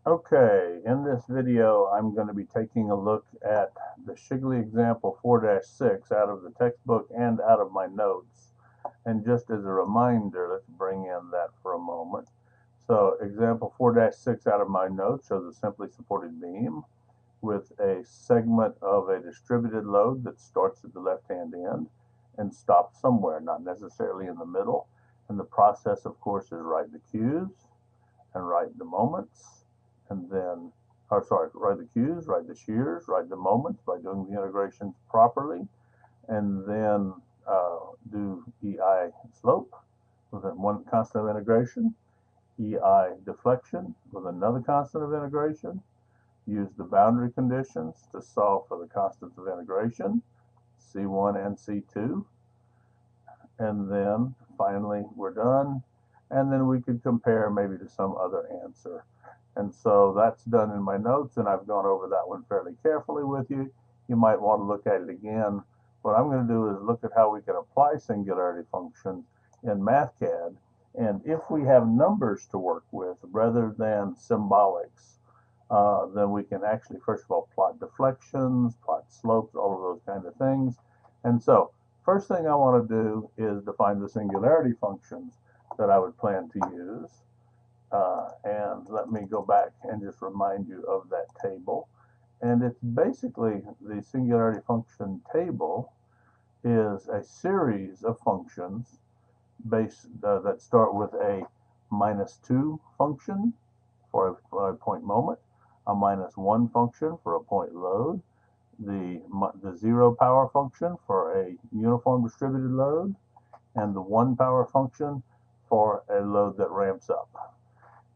Okay, in this video I'm going to be taking a look at the Shigley example 4-6 out of the textbook and out of my notes. And just as a reminder, let's bring in that for a moment. So example 4-6 out of my notes shows a simply supported beam with a segment of a distributed load that starts at the left-hand end and stops somewhere, not necessarily in the middle. And the process, of course, is write the Q's and write the moments, and then, write the Q's, write the shears, write the moments by doing the integrations properly, and then do EI slope with one constant of integration, EI deflection with another constant of integration, use the boundary conditions to solve for the constants of integration, C1 and C2, and then finally we're done, and then we could compare maybe to some other answer. And so that's done in my notes, and I've gone over that one fairly carefully with you. You might want to look at it again. What I'm going to do is look at how we can apply singularity functions in Mathcad, and if we have numbers to work with rather than symbolics, then we can actually first of all plot deflections, plot slopes, all of those kind of things. And so first thing I want to do is define the singularity functions that I would plan to use. And let me go back and just remind you of that table. And it's basically the singularity function table is a series of functions that start with a -2 function for a point moment, a -1 function for a point load, the 0 power function for a uniform distributed load, and the 1 power function for a load that ramps up.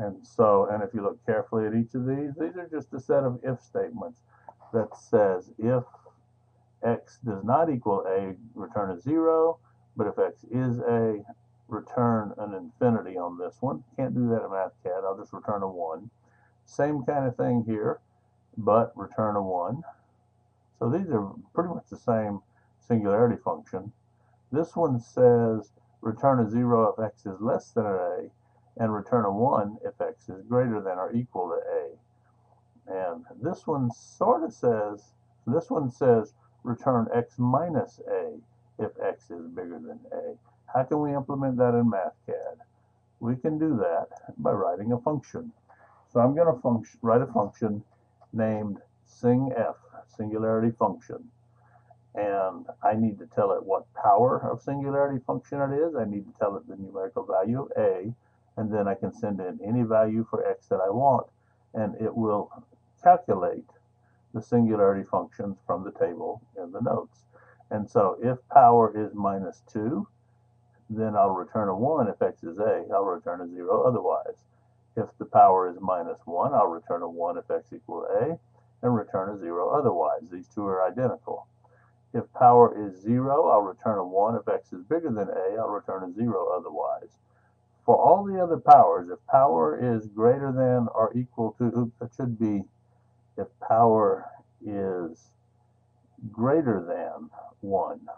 And so, and if you look carefully at each of these are just a set of if statements that says if x does not equal a, return a 0, but if x is a, return an infinity on this one. Can't do that in Mathcad, I'll just return a 1. Same kind of thing here, but return a 1. So these are pretty much the same singularity function. This one says return a 0 if x is less than a, and return a 1 if x is greater than or equal to a. And this one says return x minus a if x is bigger than a. How can we implement that in Mathcad? We can do that by writing a function. So I'm going to write a function named singf, singularity function. And I need to tell it what power of singularity function it is. I need to tell it the numerical value of a, and then I can send in any value for x that I want, and it will calculate the singularity functions from the table in the notes. And so if power is -2, then I'll return a 1 if x is a, I'll return a 0 otherwise. If the power is -1, I'll return a 1 if x equals a, and return a 0 otherwise. These two are identical. If power is 0, I'll return a 1 if x is bigger than a, I'll return a 0 otherwise. For all the other powers, if power is greater than or equal to, it should be if power is greater than 1.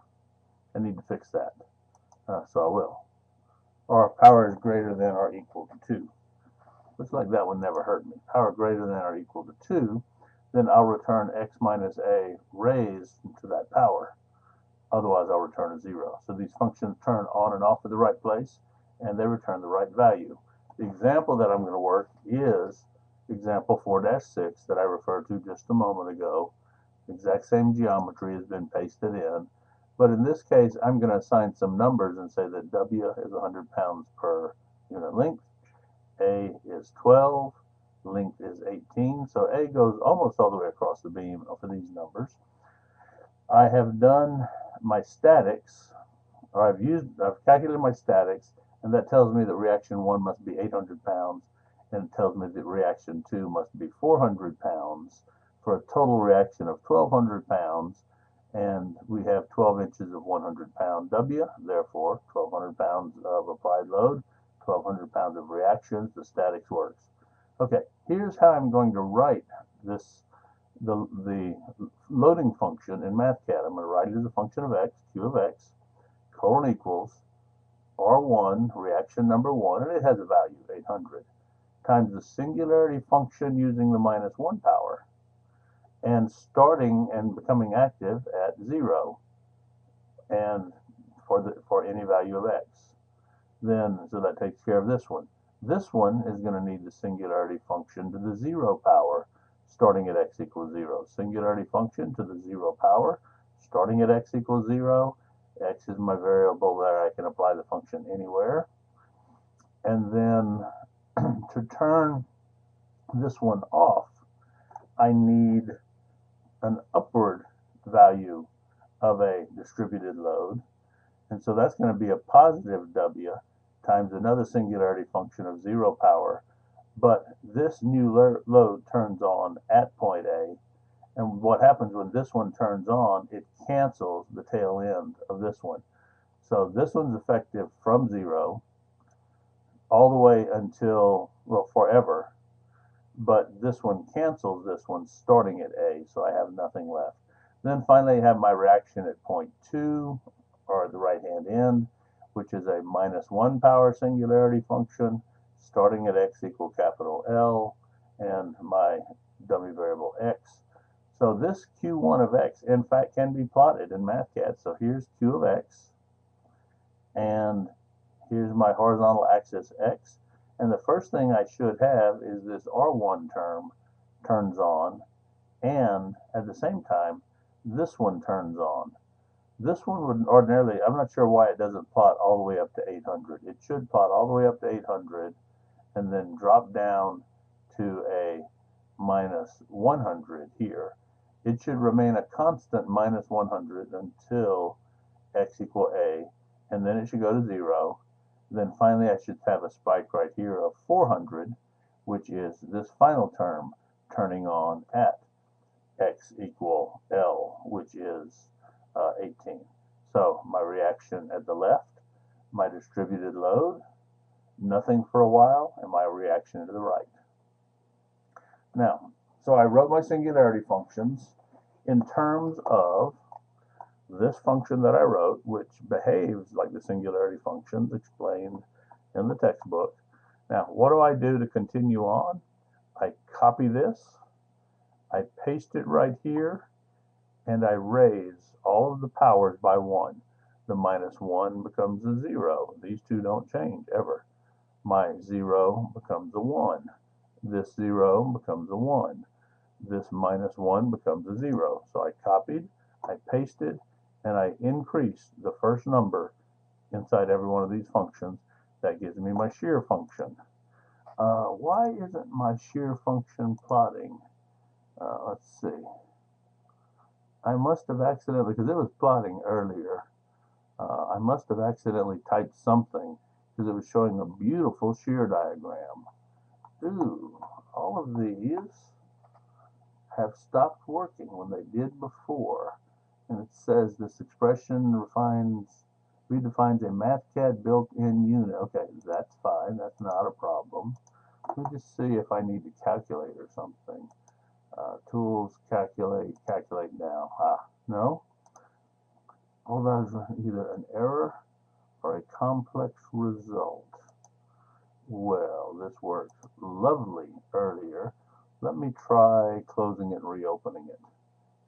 I need to fix that, so I will. Or if power is greater than or equal to 2. Looks like that one never hurt me. Power greater than or equal to 2, then I'll return x minus a raised to that power. Otherwise, I'll return a 0. So these functions turn on and off at the right place, and they return the right value. The example that I'm going to work is example 4-6 that I referred to just a moment ago. The exact same geometry has been pasted in, but in this case, I'm going to assign some numbers and say that W is 100 pounds per unit length, A is 12, length is 18, so A goes almost all the way across the beam for these numbers. I have done my statics, or I've calculated my statics, and that tells me that reaction 1 must be 800 pounds, and it tells me that reaction 2 must be 400 pounds, for a total reaction of 1,200 pounds, and we have 12 inches of 100-pound W, therefore 1,200 pounds of applied load, 1,200 pounds of reactions, the statics works. Okay, here's how I'm going to write this, the loading function in Mathcad. I'm going to write it as a function of x, q of x, colon equals R1, reaction number 1, and it has a value, 800. times the singularity function using the minus 1 power, and starting and becoming active at 0, and for any value of x. Then, so that takes care of this one. This one is going to need the singularity function to the 0 power, starting at x equals 0. Singularity function to the 0 power, starting at x equals 0. X is my variable there. I can apply the function anywhere. And then to turn this one off, I need an upward value of a distributed load. And so that's going to be a positive W times another singularity function of 0 power. But this new load turns on at point A. And what happens when this one turns on, it cancels the tail end of this one. So this one's effective from 0 all the way until, well, forever. But this one cancels this one starting at A, so I have nothing left. Then finally I have my reaction at point 2, or the right-hand end, which is a minus 1 power singularity function, starting at x equal capital L, and my dummy variable x. So this Q1 of x, in fact, can be plotted in Mathcad. So here's Q of x, and here's my horizontal axis x. And the first thing I should have is this R1 term turns on, and at the same time, this one turns on. This one would ordinarily, I'm not sure why it doesn't plot all the way up to 800. It should plot all the way up to 800 and then drop down to a minus 100 here. It should remain a constant minus 100 until x equal A, and then it should go to 0. Then finally I should have a spike right here of 400, which is this final term turning on at x equal L, which is 18. So my reaction at the left, my distributed load, nothing for a while, and my reaction to the right. Now, so I wrote my singularity functions in terms of this function that I wrote, which behaves like the singularity functions explained in the textbook. Now, what do I do to continue on? I copy this, I paste it right here, and I raise all of the powers by 1. The minus 1 becomes a 0. These two don't change ever. My 0 becomes a 1. This 0 becomes a 1. This minus 1 becomes a 0. So I copied, I pasted, and I increased the first number inside every one of these functions. That gives me my shear function. Why isn't my shear function plotting? Let's see. I must have accidentally, because it was plotting earlier, I must have accidentally typed something because it was showing a beautiful shear diagram. Ooh, all of these have stopped working when they did before. And it says this expression redefines a Mathcad built-in unit. Okay, that's fine. That's not a problem. Let me just see if I need to calculate or something. Tools, calculate now. No. All that is either an error or a complex result. Well, this worked lovely earlier. Let me try closing it and reopening it.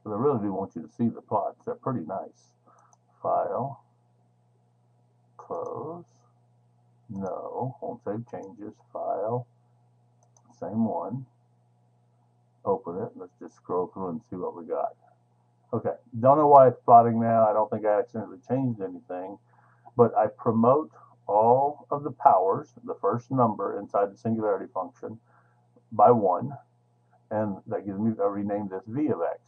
But I really do want you to see the plots. They're pretty nice. File, close, no, won't save changes. File, same one. Open it. Let's just scroll through and see what we got. Okay, don't know why it's plotting now. I don't think I accidentally changed anything, but I promote all of the powers, the first number inside the singularity function, by 1, and that gives me, I rename this v of x,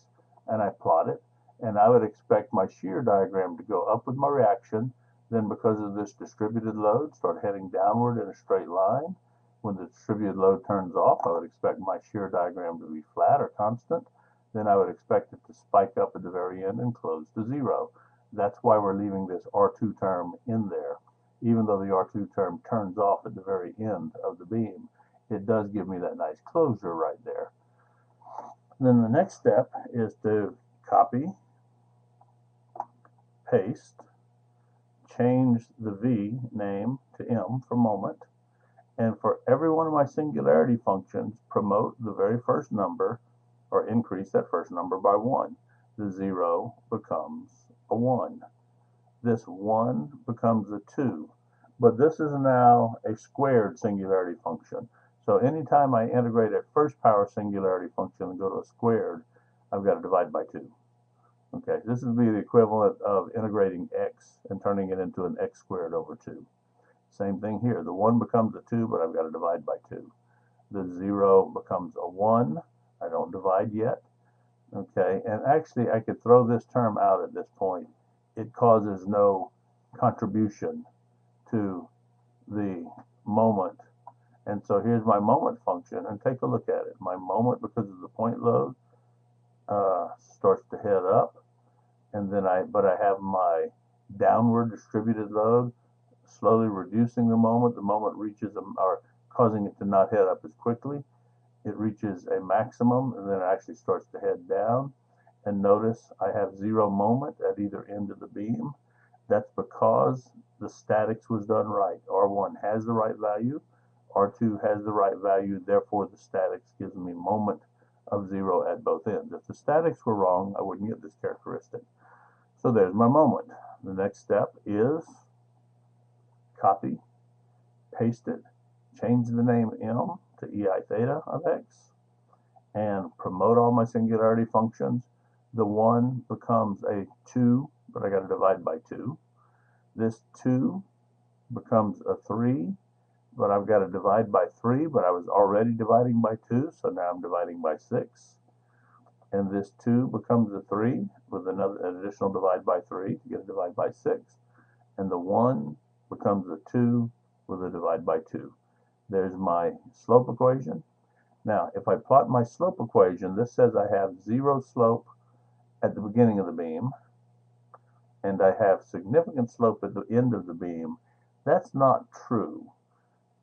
and I plot it, and I would expect my shear diagram to go up with my reaction, then because of this distributed load, start heading downward in a straight line. When the distributed load turns off, I would expect my shear diagram to be flat or constant. Then I would expect it to spike up at the very end and close to 0. That's why we're leaving this R2 term in there. Even though the R2 term turns off at the very end of the beam, it does give me that nice closure right there. Then the next step is to copy, paste, change the V name to M for moment, And for every one of my singularity functions, promote the very first number or increase that first number by 1. The 0 becomes a 1. This 1 becomes a 2. But this is now a squared singularity function. So anytime I integrate a first power singularity function and go to a squared, I've got to divide by 2. Okay, this would be the equivalent of integrating x and turning it into an x squared over 2. Same thing here. The 1 becomes a 2, but I've got to divide by 2. The 0 becomes a 1. I don't divide yet. Okay, and actually I could throw this term out at this point. It causes no contribution to the moment. And so here's my moment function, and take a look at it. My moment, because of the point load, starts to head up, and then I have my downward distributed load slowly reducing the moment. The moment reaches or causing it to not head up as quickly. It reaches a maximum, and then it actually starts to head down. And notice I have 0 moment at either end of the beam. That's because the statics was done right. R1 has the right value, R2 has the right value, therefore the statics gives me moment of 0 at both ends. If the statics were wrong, I wouldn't get this characteristic. So there's my moment. The next step is copy, paste it, change the name M to EI theta of x, and promote all my singularity functions. The 1 becomes a 2, but I got to divide by 2. This 2 becomes a 3, but I've got to divide by 3, but I was already dividing by 2, so now I'm dividing by 6. And this 2 becomes a 3 with an additional divide by 3 to get a divide by 6. And the 1 becomes a 2 with a divide by 2. There's my slope equation. Now, if I plot my slope equation, this says I have 0 slope at the beginning of the beam, and I have significant slope at the end of the beam. That's not true,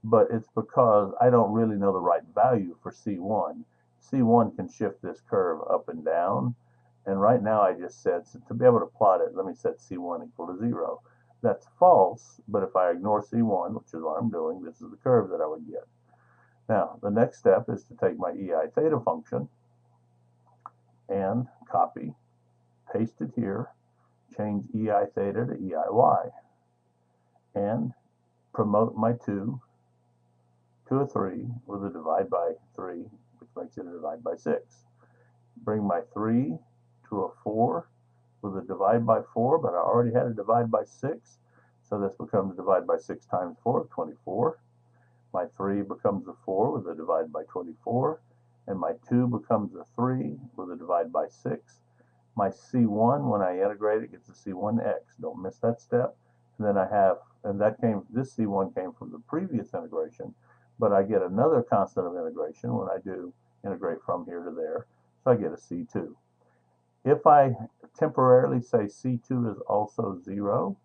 but it's because I don't really know the right value for C1. C1 can shift this curve up and down, and right now I just said, so to be able to plot it, let me set C1 equal to 0. That's false, but if I ignore C1, which is what I'm doing, this is the curve that I would get. Now, the next step is to take my EI theta function and copy, paste it here, change EI theta to EIY, and promote my 2 to a 3 with a divide by 3, which makes it a divide by 6. Bring my 3 to a 4 with a divide by 4, but I already had a divide by 6, so this becomes a divide by 6 times 4 of 24. My 3 becomes a 4 with a divide by 24, and my 2 becomes a 3 with a divide by 6. My C1, when I integrate it, gets a C1x. Don't miss that step. And then I have, and this C1 came from the previous integration, but I get another constant of integration when I do integrate from here to there, so I get a C2. If I temporarily say C2 is also 0,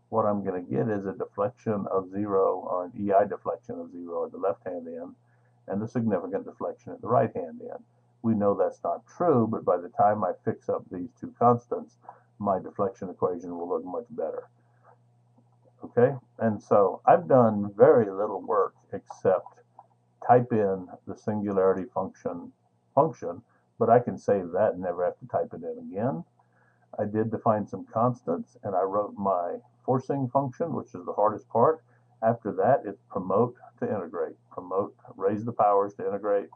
what I'm going to get is a deflection of 0, or an EI deflection of 0 at the left-hand end, and a significant deflection at the right-hand end. We know that's not true, but by the time I fix up these two constants, my deflection equation will look much better. Okay, and so I've done very little work except type in the singularity function, but I can save that and never have to type it in again. I did define some constants, and I wrote my forcing function, which is the hardest part. After that, it's promote to integrate. Promote, raise the powers to integrate,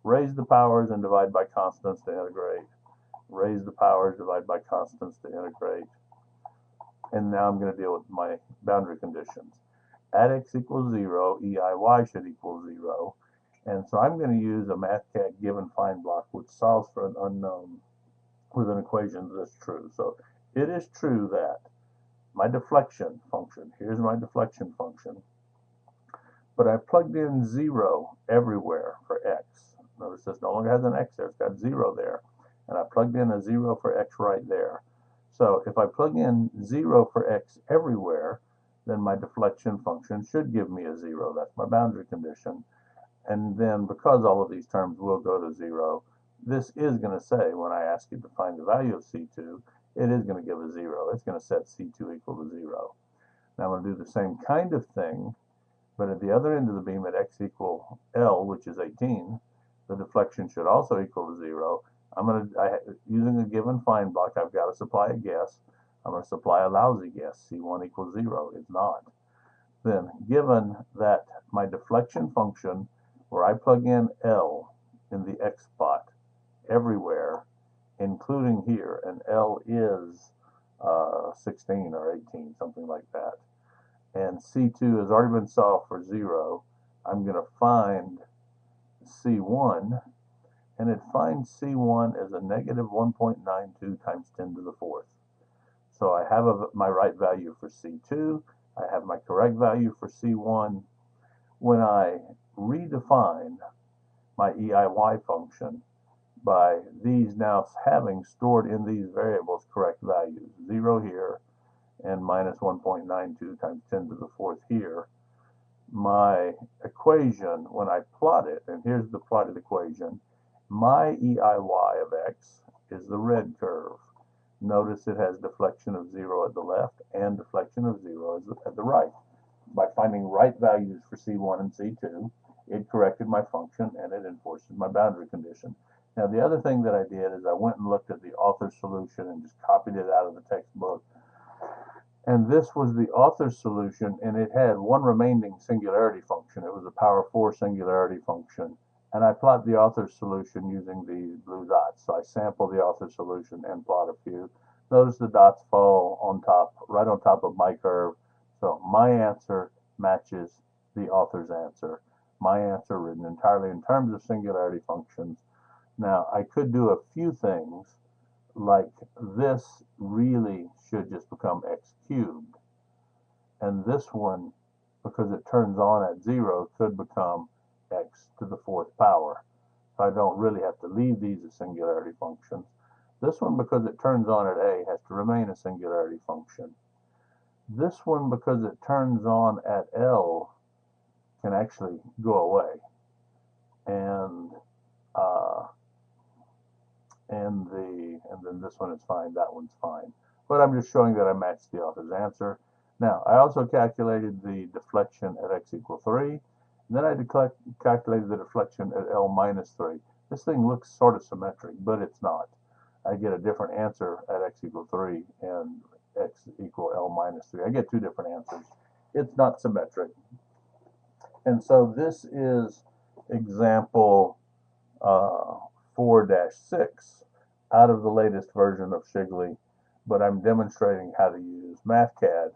raise the powers and divide by constants to integrate, raise the powers, divide by constants to integrate. And now I'm going to deal with my boundary conditions. At x equals 0, EIY should equal 0. And so I'm going to use a Mathcad given find block, which solves for an unknown with an equation that's true. So it is true that my deflection function, here's my deflection function, but I plugged in 0 everywhere for x. Notice this no longer has an x there, it's got 0 there. And I plugged in a 0 for x right there. So if I plug in 0 for x everywhere, then my deflection function should give me a 0. That's my boundary condition. And then because all of these terms will go to 0, this is going to say, when I ask you to find the value of C2, it is going to give a 0. It's going to set C2 equal to 0. Now I'm going to do the same kind of thing But at the other end of the beam at x equal L, which is 18, the deflection should also equal to 0. Using a given find block, I've got to supply a guess. I'm going to supply a lousy guess. C1 equals 0 is not. Then, given that my deflection function, where I plug in L in the x spot everywhere, including here, and L is 16 or 18, something like that, and C2 has already been solved for 0, I'm going to find C1, and it finds C1 as a negative 1.92 times 10 to the fourth. So I have my right value for C2, I have my correct value for C1. When I redefine my EIY function by these now having stored in these variables correct values, 0 here, and minus 1.92 times 10 to the fourth here, my equation, when I plot it, and here's the plotted equation, my EIY of x is the red curve. Notice it has deflection of 0 at the left and deflection of 0 at the right. By finding right values for C1 and C2, it corrected my function and it enforces my boundary condition. Now, the other thing that I did is I went and looked at the author's solution and just copied it out of the textbook. And this was the author's solution, and it had one remaining singularity function. It was a power 4 singularity function. And I plot the author's solution using these blue dots. So I sample the author's solution and plot a few. Notice the dots fall on top, right on top of my curve. So my answer matches the author's answer. My answer written entirely in terms of singularity functions. Now, I could do a few things, like this really should just become x cubed. And this one, because it turns on at 0, could become x to the fourth power. So I don't really have to leave these as singularity functions. This one, because it turns on at A, has to remain a singularity function. This one, because it turns on at L, can actually go away. And then this one is fine, that one's fine. But I'm just showing that I matched the author's answer. Now, I also calculated the deflection at x equals 3. And then I calculated the deflection at L minus 3. This thing looks sort of symmetric, but it's not. I get a different answer at x equals 3 and x equal L minus 3. I get two different answers. It's not symmetric. And so this is example 4-6 out of the latest version of Shigley, but I'm demonstrating how to use Mathcad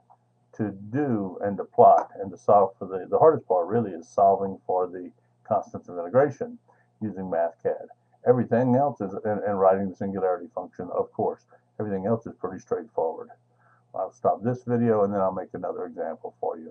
to do and to plot and to solve for the hardest part really is solving for the constants of integration using Mathcad. Everything else is, and writing the singularity function, of course, everything else is pretty straightforward. I'll stop this video and then I'll make another example for you.